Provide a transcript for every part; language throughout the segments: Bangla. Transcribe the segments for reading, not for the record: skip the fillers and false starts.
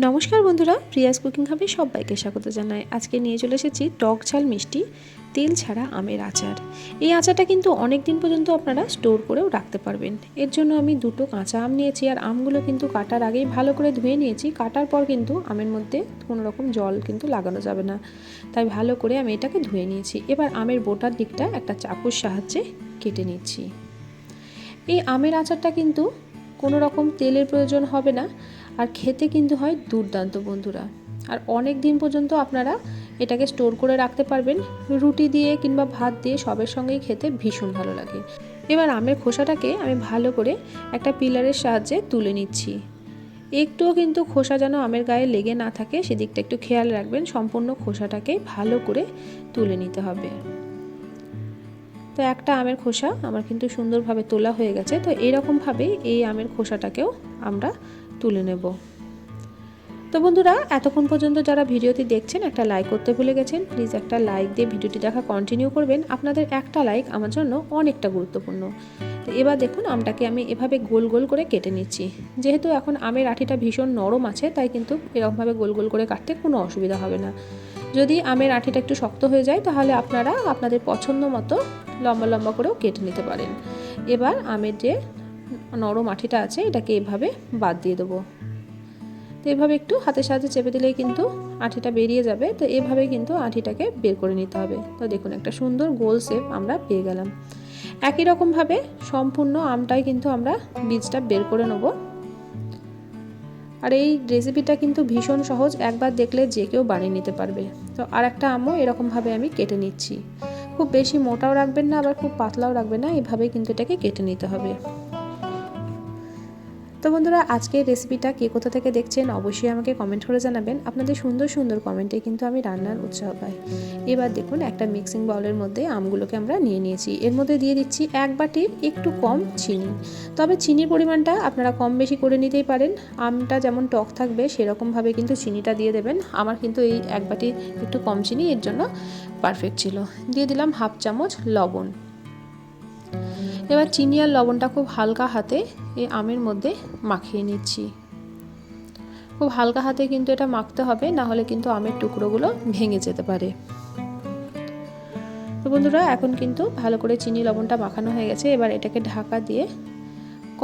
নমস্কার বন্ধুরা, প্রিয়াস কুকিং হাবে সবাইকে স্বাগত জানাই। আজকে নিয়ে চলে এসেছি টক ঝাল মিষ্টি তেল ছাড়া আমের আচার। এই আচারটা কিন্তু অনেক দিন পর্যন্ত আপনারা স্টোর করেও রাখতে পারবেন। এর জন্য আমি দুটো কাঁচা আম নিয়েছি, আর আমগুলো কিন্তু কাটার আগেই ভালো করে ধুয়ে নিয়েছি। কাটার পর কিন্তু আমের মধ্যে কোনো রকম জল কিন্তু লাগানো যাবে না, তাই ভালো করে আমি এটাকে ধুয়ে নিয়েছি। এবার আমের বোটার দিকটা একটা চাকুর সাহায্যে কেটে নিচ্ছি। এই আমের আচারটা কিন্তু কোনো রকম তেলের প্রয়োজন হবে না, আর খেতে কিন্তু হয় দুর্দান্ত বন্ধুরা। আর অনেক দিন পর্যন্ত আপনারা এটাকে স্টোর করে রাখতে পারবেন। রুটি দিয়ে কিংবা ভাত দিয়ে সবের সঙ্গেই খেতে ভীষণ ভালো লাগে। এবার আমের খোসাটাকে আমি ভালো করে একটা পিলারের সাহায্যে তুলে নিচ্ছি। একটুও কিন্তু খোসা যেন আমের গায়ে লেগে না থাকে, সেদিকটা একটু খেয়াল রাখবেন। সম্পূর্ণ খোসাটাকে ভালো করে তুলে নিতে হবে। তো একটা আমের খোসা আমার কিন্তু সুন্দরভাবে তোলা হয়ে গেছে। তো এইরকমভাবে এই আমের খোসাটাকেও আমরা তুলে নেব। তো বন্ধুরা, এতক্ষণ পর্যন্ত যারা ভিডিওটি দেখছেন একটা লাইক করতে ভুলে গেছেন, প্লিজ একটা লাইক দিয়ে ভিডিওটি দেখা কন্টিনিউ করবেন। আপনাদের একটা লাইক আমার জন্য অনেকটা গুরুত্বপূর্ণ। তো এবার দেখুন, আমটাকে আমি এভাবে গোল গোল করে কেটে নিচ্ছি। যেহেতু এখন আমের আঠিটা ভীষণ নরম আছে, তাই কিন্তু এরকমভাবে গোল গোল করে কাটতে কোনো অসুবিধা হবে না। যদি আমের আঠিটা একটু শক্ত হয়ে যায়, তাহলে আপনারা আপনাদের পছন্দ মতো লম্বা লম্বা করেও কেটে নিতে পারেন। এবার আমের যে নরম আঠিটা আছে, এটাকে এভাবে বাদ দিয়ে দেবো। তো এভাবে একটু হাতের সাহায্যে চেপে দিলেই কিন্তু আঠিটা বেরিয়ে যাবে। তো এভাবে কিন্তু আঠিটাকে বের করে নিতে হবে। তো দেখুন, একটা সুন্দর গোল শেপ আমরা পেয়ে গেলাম। একই রকমভাবে সম্পূর্ণ আমটাই কিন্তু আমরা বীজটা বের করে নেব। আর এই রেসিপিটা কিন্তু ভীষণ সহজ, একবার দেখলে যে কেউ বানিয়ে নিতে পারবে। তো আর একটা আমও এরকমভাবে আমি কেটে নিচ্ছি। খুব বেশি মোটাও রাখবেন না, আবার খুব পাতলাও রাখবেন না, এইভাবে কিন্তু এটাকে কেটে নিতে হবে। তো বন্ধুরা, আজকের রেসিপিটা কে কোথা থেকে দেখছেন অবশ্যই আমাকে কমেন্ট করে জানাবেন। আপনাদের সুন্দর সুন্দর কমেন্টে কিন্তু আমি রান্নার উৎসাহ পাই। এবার দেখুন, একটা মিক্সিং বাউলের মধ্যে আমগুলোকে আমরা নিয়ে নিয়েছি। এর মধ্যে দিয়ে দিচ্ছি এক বাটির একটু কম চিনি। তবে চিনির পরিমাণটা আপনারা কম বেশি করে নিতেই পারেন। আমটা যেমন টক থাকবে সেরকমভাবে কিন্তু চিনিটা দিয়ে দেবেন। আমার কিন্তু এই এক বাটি একটু কম চিনি এর জন্য পারফেক্ট ছিল। দিয়ে দিলাম হাফ চামচ লবণ। এবার চিনি আর লবণটা খুব হালকা হাতে এই আমের মধ্যে মাখিয়ে নিচ্ছি। খুব হালকা হাতে কিন্তু এটা মাখতে হবে, না হলে কিন্তু আমের টুকরোগুলো ভেঙে যেতে পারে। তো বন্ধুরা, এখন কিন্তু ভালো করে চিনি লবণটা মাখানো হয়ে গেছে। এবার এটাকে ঢাকা দিয়ে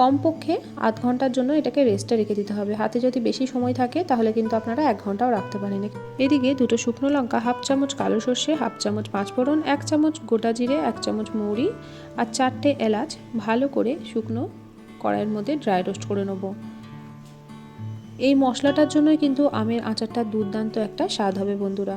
কমপক্ষে আধ ঘন্টার জন্য এটাকে রেস্টে রেখে দিতে হবে। হাতে যদি বেশি সময় থাকে তাহলে কিন্তু আপনারা 1 ঘন্টাও রাখতে পারেন। এদিকে দুটো শুকনো লঙ্কা, হাফ চামচ কালো সর্ষে, হাফ চামচ পাঁচফোড়ন, 1 চামচ গোটা জিরে, 1 চামচ মৌরি আর 4টে এলাচ ভালো করে শুকনো কড়াইয়ের মধ্যে ড্রাই রোস্ট করে নেব। এই মশলাটার জন্যই কিন্তু আমের আচারটা দুর্দান্ত একটা স্বাদ হবে বন্ধুরা।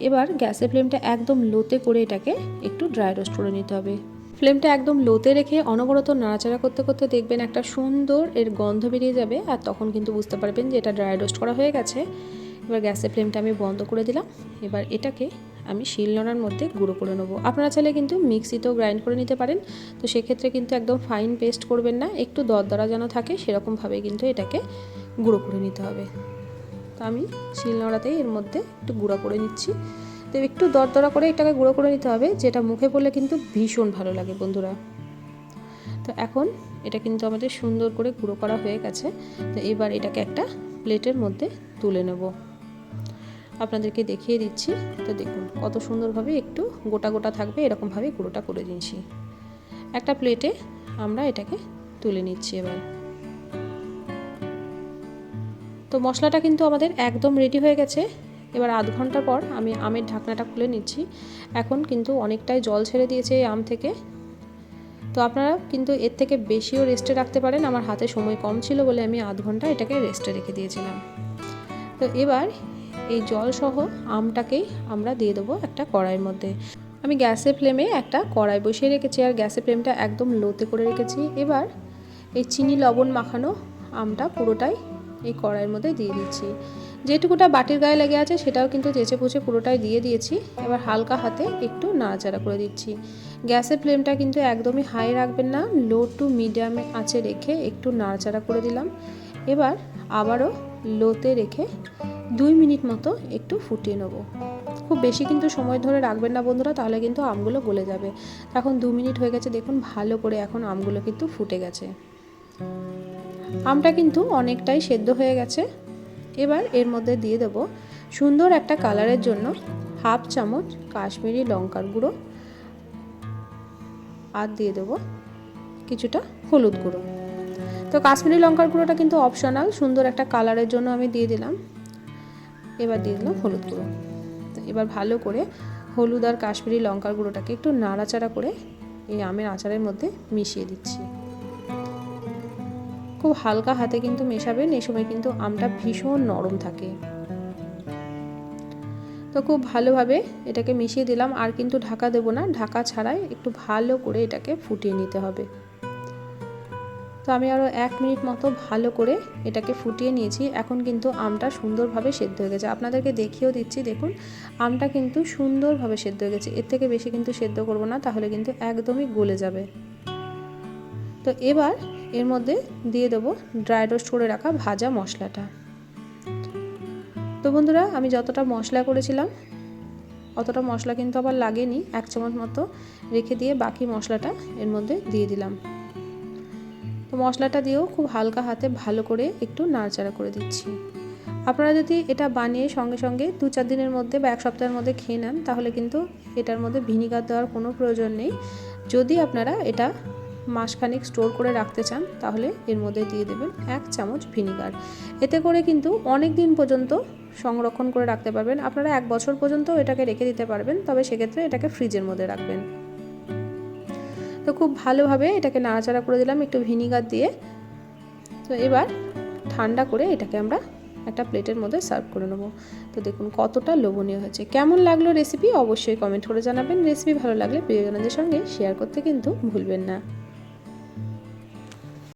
এবার গ্যাসের ফ্লেমটা একদম লোতে করে এটাকে একটু ড্রাই রোস্ট করে নিতে হবে। ফ্লেমটা একদম লোতে রেখে অনবরত নাড়াচাড়া করতে করতে দেখবেন একটা সুন্দর এর গন্ধ বেরিয়ে যাবে, আর তখন কিন্তু বুঝতে পারবেন যে এটা ড্রাই রোস্ট করা হয়ে গেছে। এবার গ্যাসের ফ্লেমটা আমি বন্ধ করে দিলাম। এবার এটাকে আমি শিলনোড়ার মধ্যে গুঁড়ো করে নেবো। আপনারা চাইলে কিন্তু মিক্সিতেও গ্রাইন্ড করে নিতে পারেন। তো সেক্ষেত্রে কিন্তু একদম ফাইন পেস্ট করবেন না, একটু দরদরা যেন থাকে সেরকমভাবে কিন্তু এটাকে গুঁড়ো করে নিতে হবে। তো আমি শিলনোড়াতেই এর মধ্যে একটু গুঁড়ো করে নিচ্ছি। তো একটু দরদরা করে এটাকে গুঁড়ো করে নিতে হবে, যেটা মুখে পড়লে কিন্তু ভীষণ ভালো লাগে বন্ধুরা। তো এখন এটা কিন্তু আমাদের সুন্দর করে গুঁড়ো করা হয়ে গেছে। তো এবার এটাকে একটা প্লেটের মধ্যে তুলে নেব। আপনাদেরকে দেখিয়ে দিচ্ছি। তো দেখুন কত সুন্দরভাবে একটু গোটা গোটা থাকবে, এরকমভাবে গুঁড়োটা করে দিচ্ছি। একটা প্লেটে আমরা এটাকে তুলে নিচ্ছি। এবার তো মশলাটা কিন্তু আমাদের একদম রেডি হয়ে গেছে। এবার আধ ঘন্টা পর আমি আমের ঢাকনাটা খুলে নিচ্ছি। এখন কিন্তু অনেকটাই জল ছেড়ে দিয়েছে এই আম থেকে। তো আপনারা কিন্তু এর থেকে বেশিও রেস্টে রাখতে পারেন। আমার হাতে সময় কম ছিল বলে আমি আধ ঘন্টা এটাকে রেস্টে রেখে দিয়েছিলাম। তো এবার এই জল সহ আমটাকেই আমরা দিয়ে দেবো একটা কড়াইয়ের মধ্যে। আমি গ্যাসের ফ্লেমে একটা কড়াই বসিয়ে রেখেছি, আর গ্যাসের ফ্লেমটা একদম লোতে করে রেখেছি। এবার এই চিনি লবণ মাখানো আমটা পুরোটাই এই কড়াইয়ের মধ্যে দিয়ে দিচ্ছি। যেটুকুটা বাটির গায়ে লেগে আছে সেটাও কিন্তু চেঁচে পুচে পুরোটাই দিয়ে দিয়েছি। এবার হালকা হাতে একটু নাড়াচাড়া করে দিচ্ছি। গ্যাসের ফ্লেমটা কিন্তু একদমই হাই রাখবেন না, লো টু মিডিয়ামে আঁচে রেখে একটু নাড়াচাড়া করে দিলাম। এবার আবারও লোতে রেখে 2 মিনিট মতো একটু ফুটিয়ে নেব। খুব বেশি কিন্তু সময় ধরে রাখবেন না বন্ধুরা, তাহলে কিন্তু আমগুলো গলে যাবে। এখন 2 মিনিট হয়ে গেছে, দেখুন ভালো করে এখন আমগুলো কিন্তু ফুটে গেছে। আমটা কিন্তু অনেকটাই সেদ্ধ হয়ে গেছে। এবার এর মধ্যে দিয়ে দেবো সুন্দর একটা কালারের জন্য হাফ চামচ কাশ্মীরি লঙ্কার গুঁড়ো, আর দিয়ে দেবো কিছুটা হলুদ গুঁড়ো। তো কাশ্মীরি লঙ্কার গুঁড়োটা কিন্তু অপশনাল, সুন্দর একটা কালারের জন্য আমি দিয়ে দিলাম। এবার দিয়ে দিলাম হলুদ গুঁড়ো। তো এবার ভালো করে হলুদ আর কাশ্মীরি লঙ্কার গুঁড়োটাকে একটু নাড়াচাড়া করে এই আমের আচারের মধ্যে মিশিয়ে দিচ্ছি। খুব হালকা হাতে কিন্তু মেশাবেন, এই সময় কিন্তু আমটা ভীষণ নরম থাকে। তো খুব ভালোভাবে এটাকে মিশিয়ে দিলাম, আর কিন্তু ঢাকা দেবো না, ঢাকা ছাড়াই একটু ভালো করে এটাকে ফুটিয়ে নিতে হবে। তো আমি আরও 1 মিনিট মতো ভালো করে এটাকে ফুটিয়ে নিয়েছি। এখন কিন্তু আমটা সুন্দরভাবে সেদ্ধ হয়ে গেছে, আপনাদেরকে দেখিয়েও দিচ্ছি। দেখুন আমটা কিন্তু সুন্দরভাবে সেদ্ধ হয়ে গেছে, এর থেকে বেশি কিন্তু সেদ্ধ করব না, তাহলে কিন্তু একদমই গলে যাবে। তো এবার এর মধ্যে দিয়ে দেবো ড্রাই রোস্ট করে রাখা ভাজা মশলাটা। তো বন্ধুরা, আমি যতটা মশলা করেছিলাম অতটা মশলা কিন্তু আবার লাগেনি, 1 চামচ মতো রেখে দিয়ে বাকি মশলাটা এর মধ্যে দিয়ে দিলাম। তো মশলাটা দিয়েও খুব হালকা হাতে ভালো করে একটু নাড়াচাড়া করে দিচ্ছি। আপনারা যদি এটা বানিয়ে সঙ্গে সঙ্গে 2-4 দিনের মধ্যে বা 1 সপ্তাহের মধ্যে খেয়ে নেন, তাহলে কিন্তু এটার মধ্যে ভিনিগার দেওয়ার কোনো প্রয়োজন নেই। যদি আপনারা এটা মাসখানেক স্টোর করে রাখতে চান, তাহলে এর মধ্যে দিয়ে দেবেন 1 চামচ ভিনিগার। এতে করে কিন্তু অনেক দিন পর্যন্ত সংরক্ষণ করে রাখতে পারবেন। আপনারা 1 বছর পর্যন্ত এটাকে রেখে দিতে পারবেন, তবে সেক্ষেত্রে এটাকে ফ্রিজের মধ্যে রাখবেন। তো খুব ভালোভাবে এটাকে নাড়াচাড়া করে দিলাম একটু ভিনিগার দিয়ে। তো এবার ঠান্ডা করে এটাকে আমরা একটা প্লেটের মধ্যে সার্ভ করে নেব। তো দেখুন কতটা লোভনীয় হয়েছে। কেমন লাগলো রেসিপি অবশ্যই কমেন্ট করে জানাবেন। রেসিপি ভালো লাগলে প্রিয়জনদের সঙ্গে শেয়ার করতে কিন্তু ভুলবেন না।